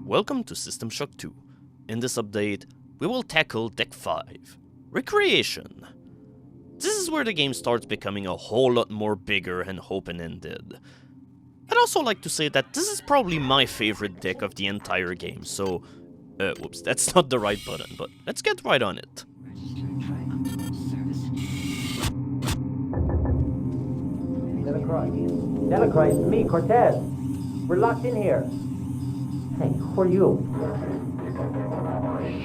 Welcome to System Shock 2. In this update, we will tackle Deck 5, Recreation. This is where the game starts becoming a whole lot more bigger and open-ended. I'd also like to say that this is probably my favorite deck of the entire game, so... whoops, that's not the right button, but let's get right on it. Democrat, me, Cortez. We're locked in here. Hey, who are you?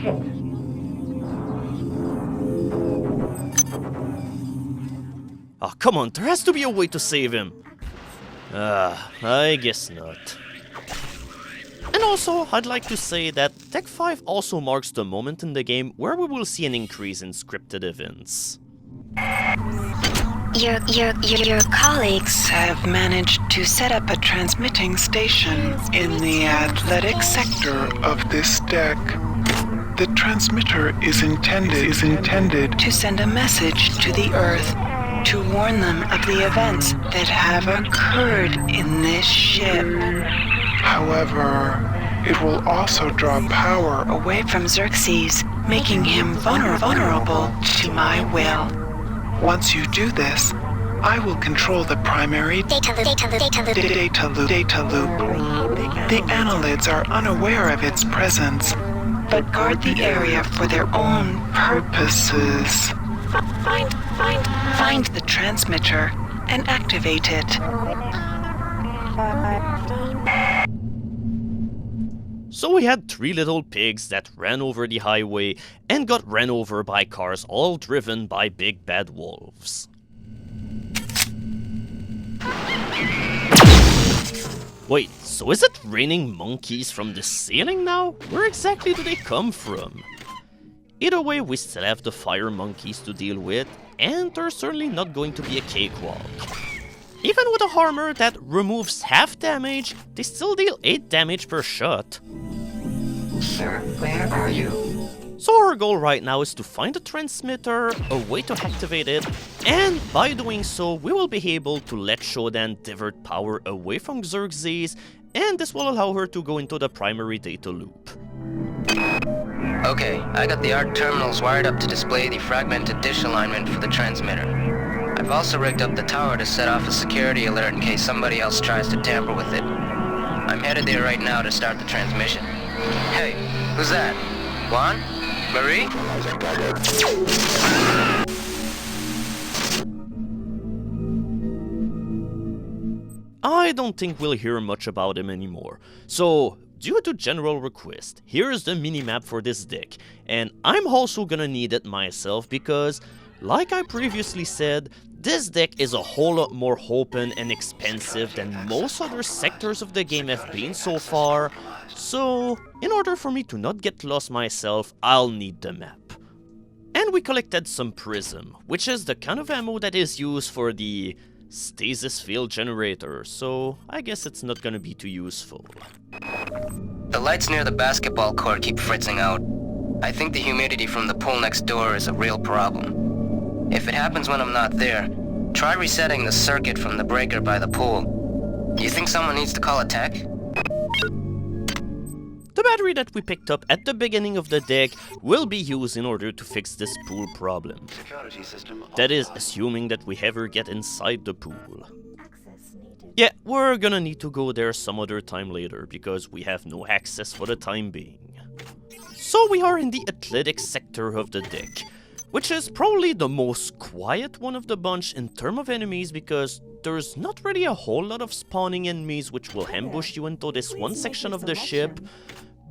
Shit. Oh, come on, there has to be a way to save him. I guess not. And also, I'd like to say that Deck 5 also marks the moment in the game where we will see an increase in scripted events. Your colleagues have managed to set up a transmitting station In the athletic sector of this deck, the transmitter is intended to send a message to the Earth to warn them of the events that have occurred in this ship. However, it will also draw power Away from Xerxes, making him vulnerable to my will. Once you do this, I will control the primary data loop. The annelids are unaware of its presence, But guard the area for their own purposes. Find the transmitter and activate it. So we had 3 little pigs that ran over the highway and got ran over by cars all driven by big bad wolves. Wait, so is it raining monkeys from the ceiling now? Where exactly do they come from? Either way, we still have the fire monkeys to deal with, and there's certainly not going to be a cakewalk. Even with a armor that removes half damage, they still deal 8 damage per shot. Sir, where are you? So our goal right now is to find a transmitter, a way to activate it, and by doing so, we will be able to let Shodan divert power away from Xerxes, and this will allow her to go into the primary data loop. Okay, I got the ARC terminals wired up to display the fragmented dish alignment for the transmitter. I've also rigged up the tower to set off a security alert in case somebody else tries to tamper with it. I'm headed there right now to start the transmission. Hey, who's that? Juan? Marie? I don't think we'll hear much about him anymore, so due to general request, here's the minimap for this deck, and I'm also gonna need it myself because, like I previously said, this deck is a whole lot more open and expensive than most other sectors of the game have been so far, so in order for me to not get lost myself, I'll need the map. And we collected some prism, which is the kind of ammo that is used for the stasis field generator, so I guess it's not gonna be too useful. The lights near the basketball court keep fritzing out. I think the humidity from the pool next door is a real problem. If it happens when I'm not there, try resetting the circuit from the breaker by the pool. Do you think someone needs to call a tech? The battery that we picked up at the beginning of the deck will be used in order to fix this pool problem. That is, assuming that we ever get inside the pool. Yeah, we're gonna need to go there some other time later, because we have no access for the time being. So we are in the athletics sector of the deck, which is probably the most quiet one of the bunch in terms of enemies, because there's not really a whole lot of spawning enemies which will ambush you into this one section of the ship,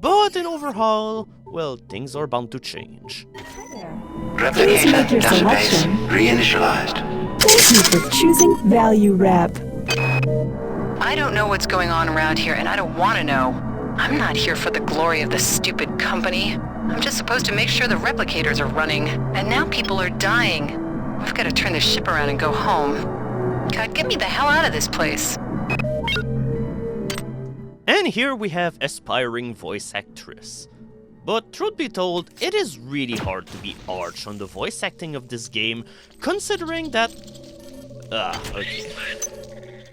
but in overhaul, well, things are bound to change. Please make your selection. Reinitialized. Thank you for choosing Value Rep. I don't know what's going on around here, and I don't want to know. I'm not here for the glory of this stupid company. I'm just supposed to make sure the replicators are running, and now people are dying. I've got to turn this ship around and go home. God, get me the hell out of this place. And here we have aspiring voice actress. But truth be told, it is really hard to be arch on the voice acting of this game, considering that... okay.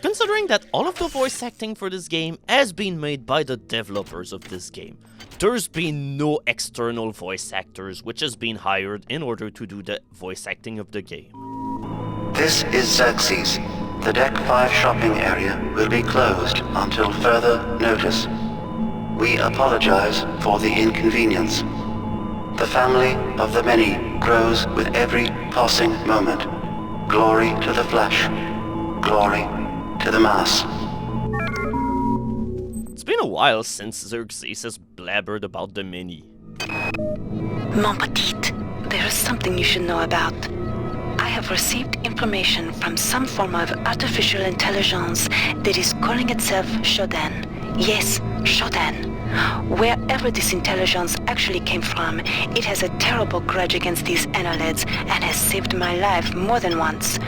Considering that all of the voice acting for this game has been made by the developers of this game, there's been no external voice actors which has been hired in order to do the voice acting of the game. This is Xerxes. The Deck 5 shopping area will be closed until further notice. We apologize for the inconvenience. The family of the many grows with every passing moment. Glory to the flesh. Glory to the mass. It's been a while since Xerxes has blabbered about the many. Mon petit, there is something you should know about. I have received information from some form of artificial intelligence that is calling itself Shodan. Yes, Shodan. Wherever this intelligence actually came from, it has a terrible grudge against these annelids and has saved my life more than once.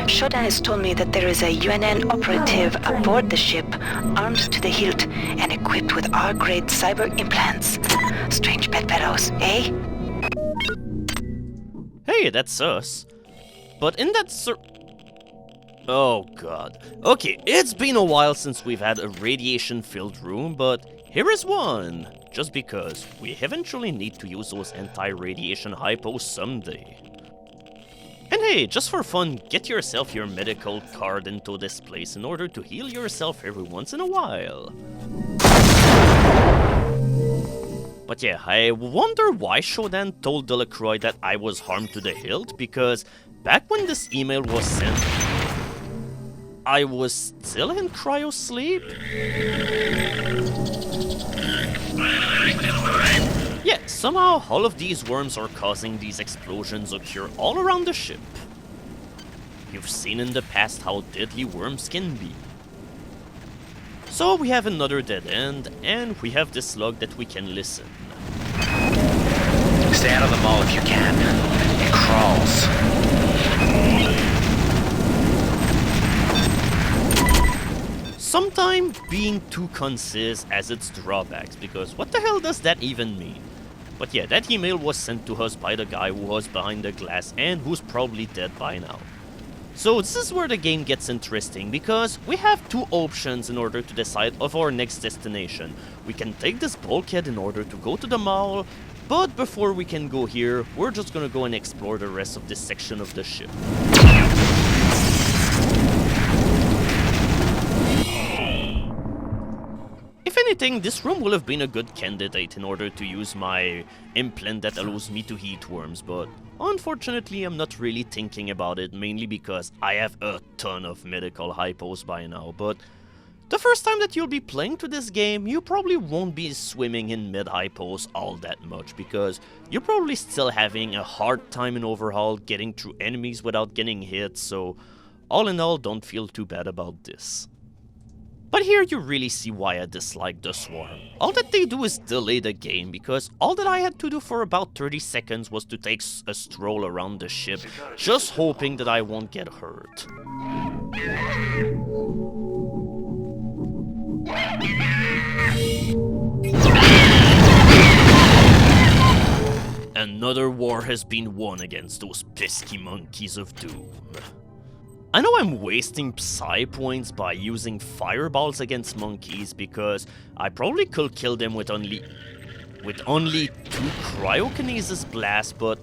Shodan has told me that there is a UNN operative aboard the ship, armed to the hilt and equipped with R-grade cyber implants. Strange bedfellows, eh? Hey, that's us. But in that oh god. Okay, it's been a while since we've had a radiation-filled room, but here is one. Just because we eventually need to use those anti-radiation hypos someday. And hey, just for fun, get yourself your medical card into this place in order to heal yourself every once in a while. But yeah, I wonder why Shodan told Delacroix that I was harmed to the hilt, because back when this email was sent, I was still in cryo sleep? Yeah, somehow all of these worms are causing these explosions occur all around the ship. You've seen in the past how deadly worms can be. So we have another dead end, and we have this log that we can listen. Stay out of the mall if you can. It crawls. Sometimes being too concise has its drawbacks, because what the hell does that even mean? But yeah, that email was sent to us by the guy who was behind the glass and who's probably dead by now. So this is where the game gets interesting, because we have two options in order to decide of our next destination. We can take this bulkhead in order to go to the mall, but before we can go here, we're just gonna go and explore the rest of this section of the ship. If anything, this room will have been a good candidate in order to use my implant that allows me to heat worms, but unfortunately I'm not really thinking about it, mainly because I have a ton of medical hypos by now. But the first time that you'll be playing to this game, you probably won't be swimming in mid-hypos all that much, because you're probably still having a hard time in overhaul getting through enemies without getting hit, so all in all, don't feel too bad about this. But here you really see why I dislike the Swarm. All that they do is delay the game, because all that I had to do for about 30 seconds was to take a stroll around the ship, just hoping that I won't get hurt. Another war has been won against those pesky monkeys of doom. I know I'm wasting Psy points by using fireballs against monkeys, because I probably could kill them with only 2 cryokinesis blasts, but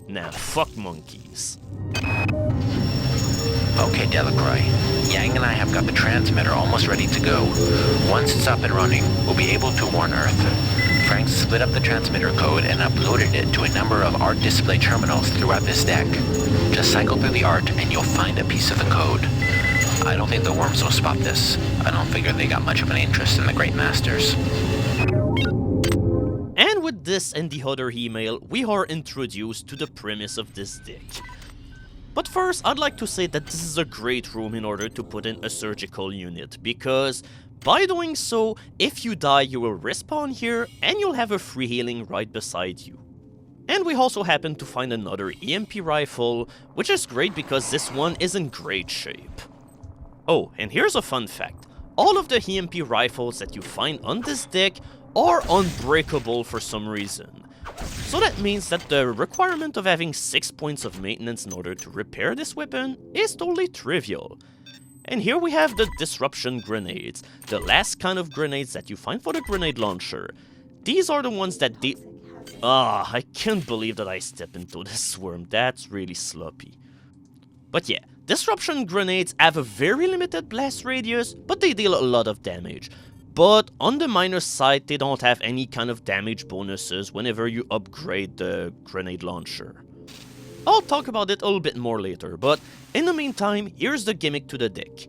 nah, fuck monkeys. Okay, Delacroix. Yang and I have got the transmitter almost ready to go. Once it's up and running, we'll be able to warn Earth. Frank split up the transmitter code and uploaded it to a number of art display terminals throughout this deck. Just cycle through the art and you'll find a piece of the code. I don't think the worms will spot this. I don't figure they got much of an interest in the Great Masters. And with this and the other email, we are introduced to the premise of this deck. But first, I'd like to say that this is a great room in order to put in a surgical unit, because by doing so, if you die, you will respawn here and you'll have a free healing right beside you. And we also happen to find another EMP rifle, which is great because this one is in great shape. Oh, and here's a fun fact. All of the EMP rifles that you find on this deck are unbreakable for some reason. So that means that the requirement of having 6 points of maintenance in order to repair this weapon is totally trivial. And here we have the disruption grenades, the last kind of grenades that you find for the grenade launcher. These are the ones that I can't believe that I stepped into this worm, that's really sloppy. But yeah, disruption grenades have a very limited blast radius, but they deal a lot of damage. But on the minus side, they don't have any kind of damage bonuses whenever you upgrade the grenade launcher. I'll talk about it a little bit more later, but in the meantime, here's the gimmick to the deck.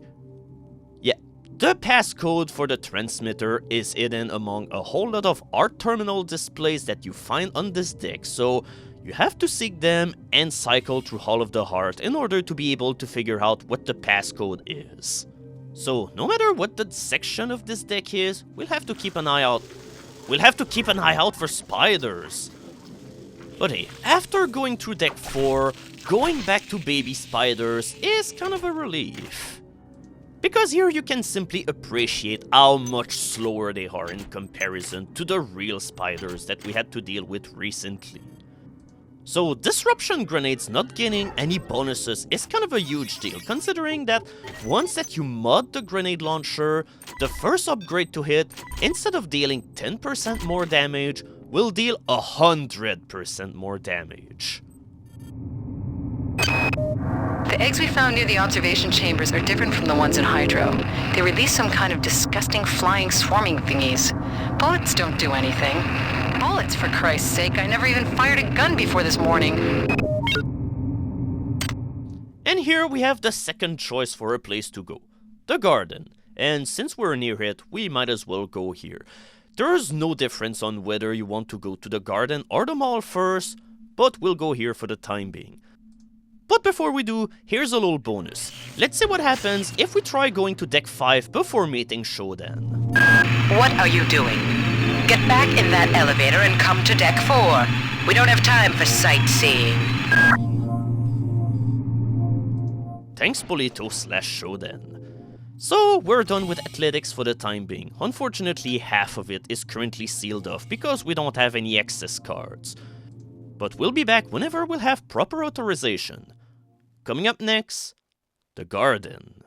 Yeah, the passcode for the transmitter is hidden among a whole lot of art terminal displays that you find on this deck, so you have to seek them and cycle through Hall of the Heart in order to be able to figure out what the passcode is. So no matter what the section of this deck is, we'll have to keep an eye out. We'll have to keep an eye out for spiders. But hey, after going through deck 4, going back to baby spiders is kind of a relief. Because here you can simply appreciate how much slower they are in comparison to the real spiders that we had to deal with recently. So disruption grenades not getting any bonuses is kind of a huge deal, considering that once that you mod the grenade launcher, the first upgrade to hit, instead of dealing 10% more damage, will deal 100% more damage. The eggs we found near the observation chambers are different from the ones in Hydro. They release some kind of disgusting flying swarming thingies. Bullets don't do anything. Bullets, for Christ's sake, I never even fired a gun before this morning. And here we have the second choice for a place to go, the garden. And since we're near it, we might as well go here. There's no difference on whether you want to go to the garden or the mall first, but we'll go here for the time being. But before we do, here's a little bonus. Let's see what happens if we try going to deck 5 before meeting Shodan. What are you doing? Get back in that elevator and come to deck 4. We don't have time for sightseeing. Thanks, Polito/Shodan. So, we're done with athletics for the time being. Unfortunately, half of it is currently sealed off because we don't have any access cards. But we'll be back whenever we'll have proper authorization. Coming up next, the garden.